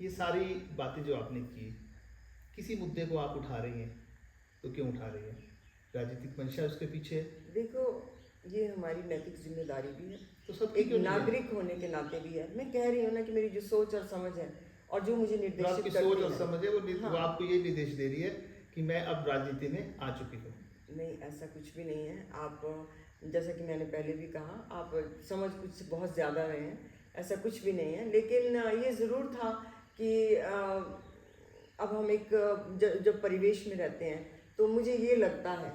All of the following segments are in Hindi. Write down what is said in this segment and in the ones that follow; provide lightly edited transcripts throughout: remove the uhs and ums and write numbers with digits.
ये सारी बातें जो आपने की, किसी मुद्दे को आप उठा रही हैं तो क्यों उठा रही हैं? राजनीतिक मंशा उसके पीछे देखो, ये हमारी नैतिक जिम्मेदारी भी है, तो सबकी एक क्यों नहीं है? नागरिक होने के नाते भी है। मैं कह रही हूँ ना कि मेरी जो सोच और समझ है और जो मुझे जो आपकी निर्देशित सोच करती और है। समझ है वो हाँ, आपको ये निर्देश दे रही है कि मैं अब राजनीति में आ चुकी हूँ। नहीं, ऐसा कुछ भी नहीं है। आप, जैसा कि मैंने पहले भी कहा, आप समझ कुछ बहुत ज़्यादा रहे हैं, ऐसा कुछ भी नहीं है। लेकिन ये ज़रूर था कि अब हम एक जब परिवेश में रहते हैं तो मुझे ये लगता है,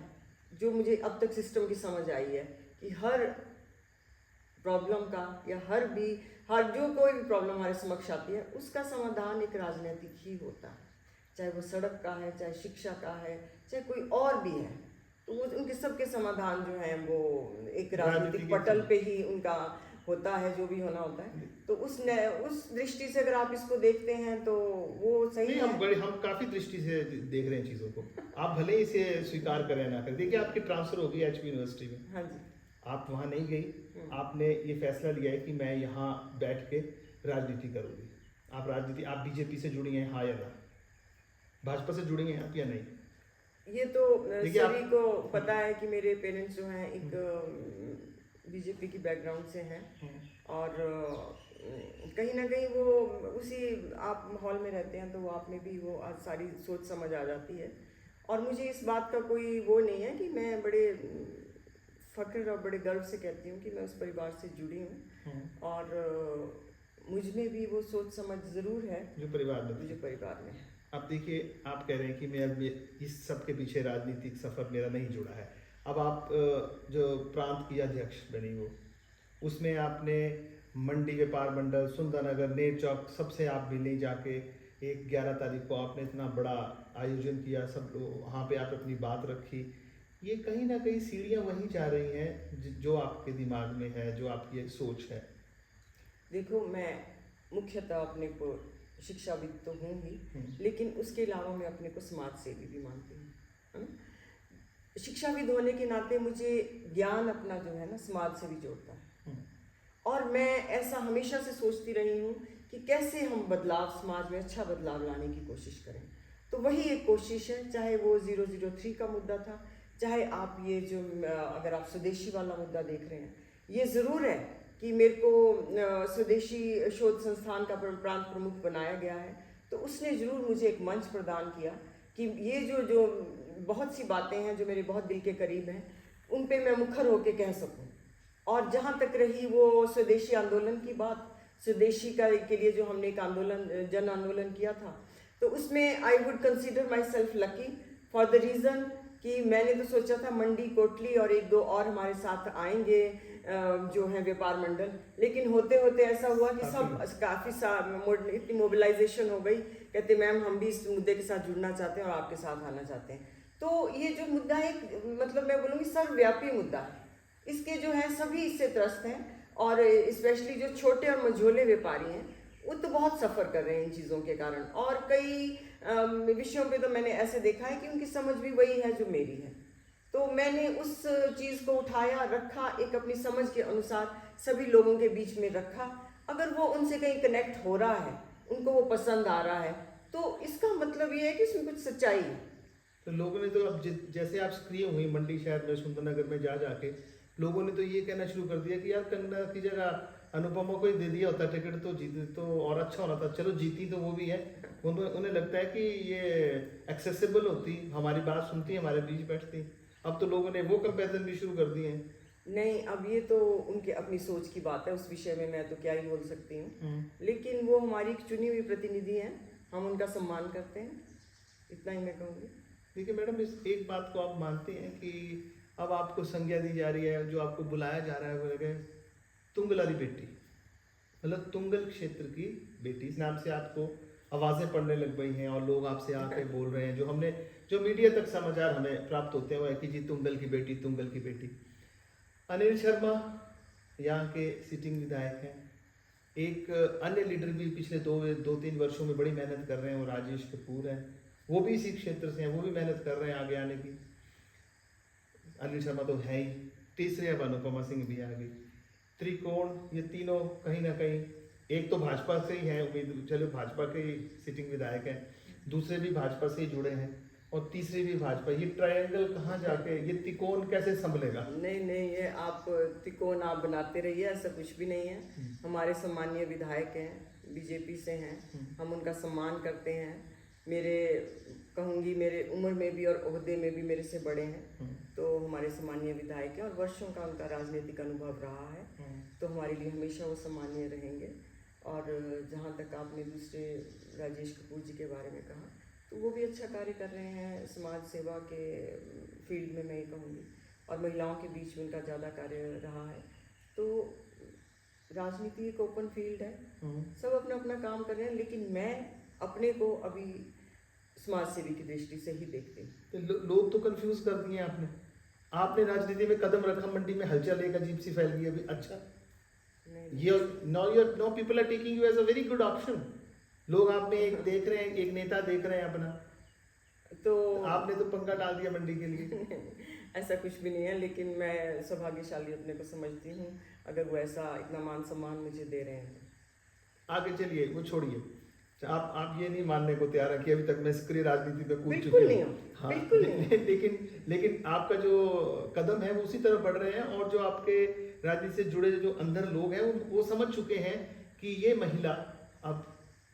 जो मुझे अब तक सिस्टम की समझ आई है, कि हर प्रॉब्लम का या हर जो कोई भी प्रॉब्लम हमारे समक्ष आती है उसका समाधान एक राजनीतिक ही होता है। चाहे वो सड़क का है, चाहे शिक्षा का है, चाहे कोई और भी है, तो वो उनके सबके समाधान जो है वो एक राजनीति राजनीतिक के पटल पे ही उनका होता है, जो भी होना होता है। तो उस दृष्टि से अगर आप इसको देखते हैं तो वो सही नहीं, है। हम काफी दृष्टि से देख रहे हैं चीजों को। आप भले ही इसे स्वीकार करें ना करें, देखिए आपकी ट्रांसफर हो गई एचपी यूनिवर्सिटी में, हाँ जी। आप वहाँ नहीं गई, हम्म। आपने ये फैसला लिया है कि मैं यहाँ बैठ के राजनीति करूँगी। आप राजनीति, आप बीजेपी से जुड़ी हैं, हाँ या ना? भाजपा से जुड़ी हैं आप या नहीं? ये तो देखिए सभी आप को पता है कि मेरे पेरेंट्स जो हैं एक बीजेपी की बैकग्राउंड से हैं। और कहीं ना कहीं वो उसी, आप माहौल में रहते हैं तो वो आप में भी वो आज सारी सोच समझ आ जाती है। और मुझे इस बात का कोई वो नहीं है कि मैं बड़े फख्र और बड़े गर्व से कहती हूँ कि मैं उस परिवार से जुड़ी हूँ। और मुझ में भी वो सोच समझ ज़रूर है जो परिवार में जो परिवार में है। अब देखिए, आप कह रहे हैं कि मैं अब इस सब के पीछे राजनीतिक सफर मेरा नहीं जुड़ा है। अब आप जो प्रांत की अध्यक्ष बनी हो, उसमें आपने मंडी व्यापार मंडल, सुंदरनगर, नेर चौक, सबसे आप मिली जाके। एक 11 तारीख को आपने इतना बड़ा आयोजन किया, सब लोग वहाँ पे आप अपनी बात रखी। ये कहीं ना कहीं सीढ़ियाँ वहीं जा रही हैं जो आपके दिमाग में है, जो आपकी एक सोच है। देखो, मैं मुख्यतः अपने को शिक्षाविद तो हूँ ही, लेकिन उसके अलावा मैं अपने को समाज सेवी भी मानती हूँ, है ना। शिक्षाविद होने के नाते मुझे ज्ञान अपना जो है ना समाज से भी जोड़ता है। और मैं ऐसा हमेशा से सोचती रही हूँ कि कैसे हम बदलाव, समाज में अच्छा बदलाव लाने की कोशिश करें। तो वही एक कोशिश है, चाहे वो 003 का मुद्दा था, चाहे आप ये जो अगर आप स्वदेशी वाला मुद्दा देख रहे हैं, ये ज़रूर है कि मेरे को स्वदेशी शोध संस्थान का प्रांत प्रमुख बनाया गया है। तो उसने ज़रूर मुझे एक मंच प्रदान किया कि ये जो जो बहुत सी बातें हैं जो मेरे बहुत दिल के करीब हैं, उन पे मैं मुखर होके कह सकूं। और जहाँ तक रही वो स्वदेशी आंदोलन की बात, स्वदेशी का के लिए जो हमने एक आंदोलन, जन आंदोलन किया था, तो उसमें I would consider my self lucky for the reason कि मैंने तो सोचा था मंडी, कोटली और एक दो और हमारे साथ आएंगे जो है व्यापार मंडल, लेकिन होते होते ऐसा हुआ कि सब काफ़ी इतनी मोबिलाइजेशन हो गई। कहते मैम हम भी इस मुद्दे के साथ जुड़ना चाहते हैं और आपके साथ आना चाहते हैं। तो ये जो मुद्दा है, मतलब मैं बोलूँगी सर्वव्यापी मुद्दा है। इसके जो है सभी इससे त्रस्त हैं, और स्पेशली जो छोटे और मझोले व्यापारी हैं वो तो बहुत सफ़र कर रहे हैं इन चीज़ों के कारण। और कई विषयों पे तो मैंने ऐसे देखा है कि उनकी समझ भी वही है जो मेरी है। तो मैंने उस चीज़ को उठाया, रखा, एक अपनी समझ के अनुसार सभी लोगों के बीच में रखा। अगर वो उनसे कहीं कनेक्ट हो रहा है, उनको वो पसंद आ रहा है, तो इसका मतलब ये है कि इसमें कुछ सच्चाई है। तो लोगों ने तो अब जैसे आप सक्रिय हुई मंडी शहर में, सुंदरनगर में जा जाके लोगों ने तो ये कहना शुरू कर दिया कि यार कंगना की जगह अनुपमा को ही दे दिया होता टिकट तो जीते तो और अच्छा होना था। चलो जीती तो वो भी है, उन्हें लगता है कि ये एक्सेसिबल होती, हमारी बात सुनती, हमारे बीच बैठती। अब तो लोगों ने वो कंपैरिजन भी शुरू कर दिए हैं। नहीं, अब ये तो उनके अपनी सोच की बात है, उस विषय में मैं तो क्या ही बोल सकती हूँ। लेकिन वो हमारी एक चुनी हुई प्रतिनिधि हैं, हम उनका सम्मान करते हैं, इतना ही मैं कहूँगी। देखिए मैडम, इस एक बात को आप मानते हैं कि अब आपको संज्ञा दी जा रही है, जो आपको बुलाया जा रहा है वो है तुंगलारी बेटी, मतलब तुंगल क्षेत्र की बेटी, इस नाम से आपको आवाज़ें पड़ने लग गई हैं और लोग आपसे आके बोल रहे हैं। जो मीडिया तक समाचार हमें प्राप्त होते हैं वो है कि जी तुंगल की बेटी, तुंगल की बेटी। अनिल शर्मा यहाँ के सिटिंग विधायक हैं। एक अन्य लीडर भी पिछले दो तीन वर्षों में बड़ी मेहनत कर रहे हैं, वो राजेश कपूर हैं, वो भी इसी क्षेत्र से हैं, वो भी मेहनत कर रहे हैं आगे आने की। अनिल शर्मा तो है ही, तीसरे अब अनुपमा सिंह भी आ गई। त्रिकोण, ये तीनों कहीं ना कहीं एक तो भाजपा से ही है, उम्मीद चलो भाजपा के सिटिंग विधायक हैं, दूसरे भी भाजपा से ही जुड़े हैं और तीसरे भी भाजपा, ये ट्रायंगल कहाँ जाके, ये त्रिकोण कैसे संभलेगा? नहीं नहीं, ये आप त्रिकोण आप बनाते रहिए, ऐसा कुछ भी नहीं है। हमारे सम्मानीय विधायक हैं, बीजेपी से हैं, हम उनका सम्मान करते हैं। मेरे कहूँगी मेरे उम्र में भी और ओहदे में भी मेरे से बड़े हैं, तो हमारे सम्मानीय विधायक हैं और वर्षों का उनका राजनीतिक अनुभव रहा है, तो हमारे लिए हमेशा वो सम्मानीय रहेंगे। और जहाँ तक आपने दूसरे राजेश कपूर जी के बारे में कहा, तो वो भी अच्छा कार्य कर रहे हैं समाज सेवा के फील्ड में, मैं ये कहूँगी, और महिलाओं के बीच में उनका ज़्यादा कार्य रहा है। तो राजनीति एक ओपन फील्ड है, सब अपना अपना काम कर रहे हैं, लेकिन मैं अपने को अभी समाज सेवी की दृष्टि से ही देखती हूँ। तो लोग तो कंफ्यूज कर दिए आपने, आपने राजनीति में कदम रखा, मंडी में हलचल एक अजीब सी फैल गई अभी। अच्छा, ये now people are taking you as a very good option, लोग आप में एक देख रहे हैं, एक नेता देख रहे हैं अपना, तो आपने तो पंखा डाल दिया मंडी के लिए। ऐसा कुछ भी नहीं है, लेकिन मैं सौभाग्यशाली अपने को समझती हूँ अगर वो ऐसा इतना मान सम्मान मुझे दे रहे हैं। आगे चलिए, वो छोड़िए, आप ये नहीं मानने को तैयार हैं कि अभी तक मैं सक्रिय राजनीति में कूद बिल्कुल चुकी नहीं हूँ। हूँ, हाँ, बिल्कुल नहीं। लेकिन आपका जो कदम है वो उसी तरफ बढ़ रहे हैं, और जो आपके राजनीति से जुड़े जो अंदर लोग हैं वो समझ चुके हैं कि ये महिला अब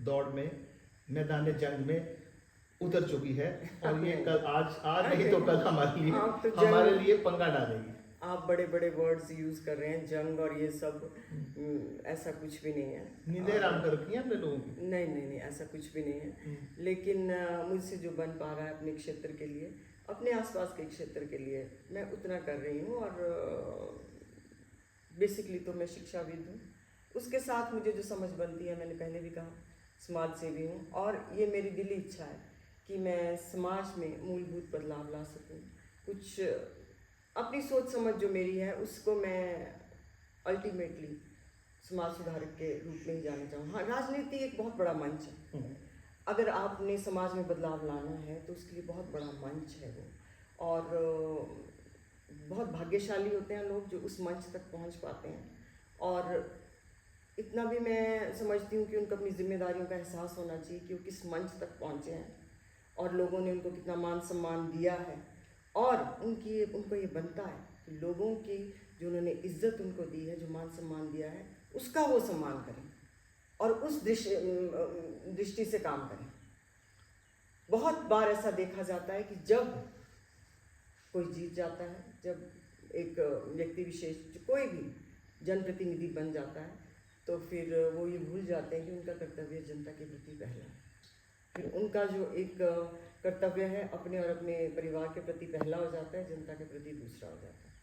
दौड़ में, मैदान जंग में उतर चुकी है, और ये कल आज नहीं तो कल हमारे लिए पंगा डालेगी। आप बड़े बड़े वर्ड्स यूज कर रहे हैं, जंग और ये सब, ऐसा कुछ भी नहीं है। नींदें आराम कर रखी हैं अपने लोगों की? नहीं नहीं नहीं, ऐसा कुछ भी नहीं है, लेकिन मुझसे जो बन पा रहा है अपने क्षेत्र के लिए, अपने आसपास के क्षेत्र के लिए, मैं उतना कर रही हूँ। और बेसिकली तो मैं शिक्षाविद हूँ, उसके साथ मुझे जो समझ बनती है, मैंने पहले भी कहा, समाज सेवी हूँ, और ये मेरी दिली इच्छा है कि मैं समाज में मूलभूत बदलाव ला सकूँ। कुछ अपनी सोच समझ जो मेरी है उसको मैं अल्टीमेटली समाज सुधारक के रूप में ही जाना चाहूँ। हाँ, राजनीति एक बहुत बड़ा मंच है, अगर आपने समाज में बदलाव लाना है तो उसके लिए बहुत बड़ा मंच है वो, और बहुत भाग्यशाली होते हैं लोग जो उस मंच तक पहुंच पाते हैं। और इतना भी मैं समझती हूँ कि उनको अपनी जिम्मेदारियों का एहसास होना चाहिए कि वो किस मंच तक पहुँचे हैं और लोगों ने उनको कितना मान सम्मान दिया है, और उनको ये बनता है कि लोगों की जो उन्होंने इज्जत उनको दी है, जो मान सम्मान दिया है, उसका वो सम्मान करें और उस दृष्टि से काम करें। बहुत बार ऐसा देखा जाता है कि जब कोई जीत जाता है, जब एक व्यक्ति विशेष, कोई भी जनप्रतिनिधि बन जाता है, तो फिर वो ये भूल जाते हैं कि उनका कर्तव्य जनता के प्रति पहला है। फिर उनका जो एक कर्तव्य है अपने और अपने परिवार के प्रति पहला हो जाता है, जनता के प्रति दूसरा हो जाता है।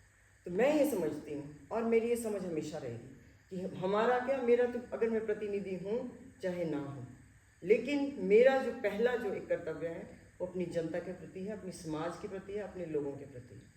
तो मैं ये समझती हूँ, और मेरी ये समझ हमेशा रहेगी कि हमारा क्या, मेरा तो अगर मैं प्रतिनिधि हूँ चाहे ना हूँ, लेकिन मेरा जो पहला जो एक कर्तव्य है वो अपनी जनता के प्रति है, अपनी समाज के प्रति है, अपने लोगों के प्रति है।